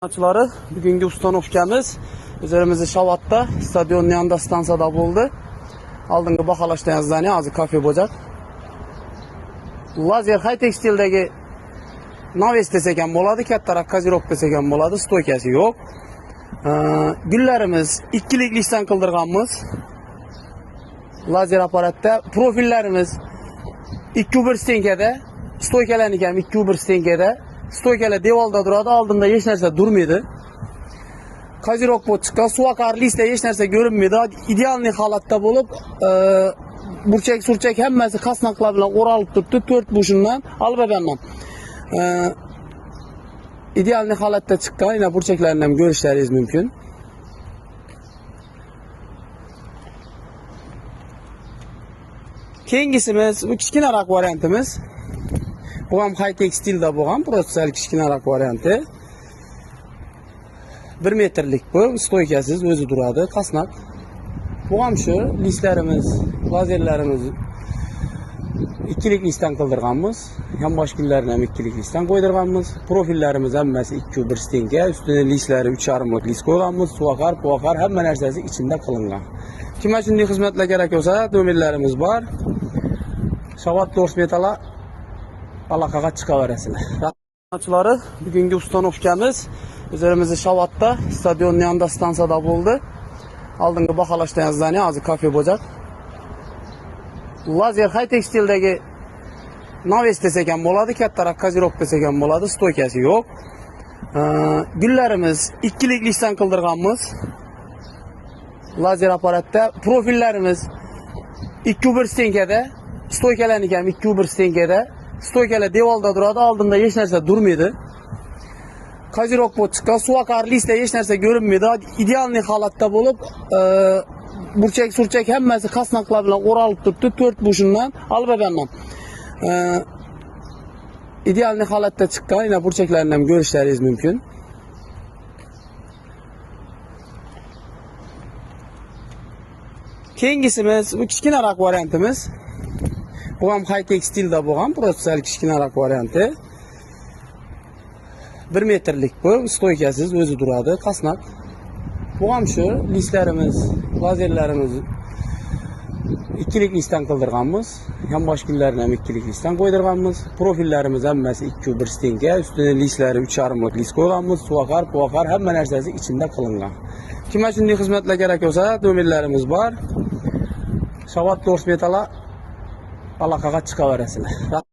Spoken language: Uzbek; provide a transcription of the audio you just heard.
Maçları bugünkü ustanovkamiz üzerimizi Shavatda stadionun yanında stansiyada bo'ldi. Oldingi baholashdan zdaniya hozir kafe bo'lacak. Lazer high tekstildagi naves desek ham bo'ladi, kattaroq kozirok desek ham bo'ladi, stoykasi yo'q. Gullarimiz ikkiliklikdan qildirganmiz. Lazer apparatda profillarimiz 2x1 stenkada, stoykalarniki ham 2x1 stenkada. Stoykalar devorda turadi, oldinda hech narsa durmaydi. Kozirok bo'lib chiqqan, suvakar listda hech narsa ko'rinmaydi. Idealniy holatda bo'lib, burchak-surchak hammasi qasnoqlar bilan o'ralib turibdi, 4 bushundan albabanman. Idealniy holatda chiqqan, yana burchaklarini ham ko'rishlaringiz mumkin. Keyingisimiz bu kichkinaroq variantimiz. Bu ham high tekstilda bo'lgan, protsal kichkinaroq varianti. 1 metrlik bu, stoykasiz o'zi turadi, qasnaq. Bu ham shu listlarimiz, lazerlarimiz ikkiliklikdan qildirganmiz. Yonbosh gullarni ham ikkiliklikdan qo'ydirganmiz. Profillarimiz hammasi 2x1 stenka, ustida listlari 3,5 list qo'yganmiz. Suvaqar, poqar hamma narsasi ichida qilingan. Kimga shunday xizmatlar kerak bo'lsa, nomerlarimiz bor. Shavat Dorsmetala aloqaga chiqaverasizlar. Maçları bugünkü ustanovkamiz üzerimizi Shavatda stadionun yanında stansiyada bo'ldi. Oldingi baholashdan zdaniya hozir kafe bo'lacak. Lazer high tekstildagi naves desek ham bo'ladi, kattaroq kozirok desek ham bo'ladi, stoykasi yo'q. Gullarimiz ikkiliklikdan qildirganmiz. Lazer apparatda profillarimiz 2x1 stenkada, stoykalarniki ham 2x1 stenkada. Stoykalar devorda turadi, oldinda hech narsa durmaydi. Kozirok bo'lib chiqqan, suvakar listda hech narsa ko'rinmaydi. Idealniy holatda bo'lib, burchak-surchak hammasi qasnoqlar bilan o'ralib turibdi, 4 bushundan albabanman. Idealniy holatda chiqqan, yana burchaklarini ham ko'rishlaringiz mumkin. Keyingisimiz bu kichkinaroq variantimiz. Bu ham high tekstilda bo'lgan, protsal kichkinaroq varianti. 1 metrlik bu, stoykasiz o'zi turadi, qasnaq. Bu ham shu listlarimiz, lazerlarimiz ikkiliklikdan qildirganmiz. Yonbosh gullarni ham ikkiliklikdan qo'ydirganmiz. Profillarimiz hammasi 2x1 stenka, ustida listlari 3,5 list qo'yganmiz. Suvaqar, poqar hamma narsasi ichida qilingan. Kimga shunday xizmatlar kerak bo'lsa, nomerlarimiz bor. Shavat Dorsmetala aloqaga chiqaverasizlar.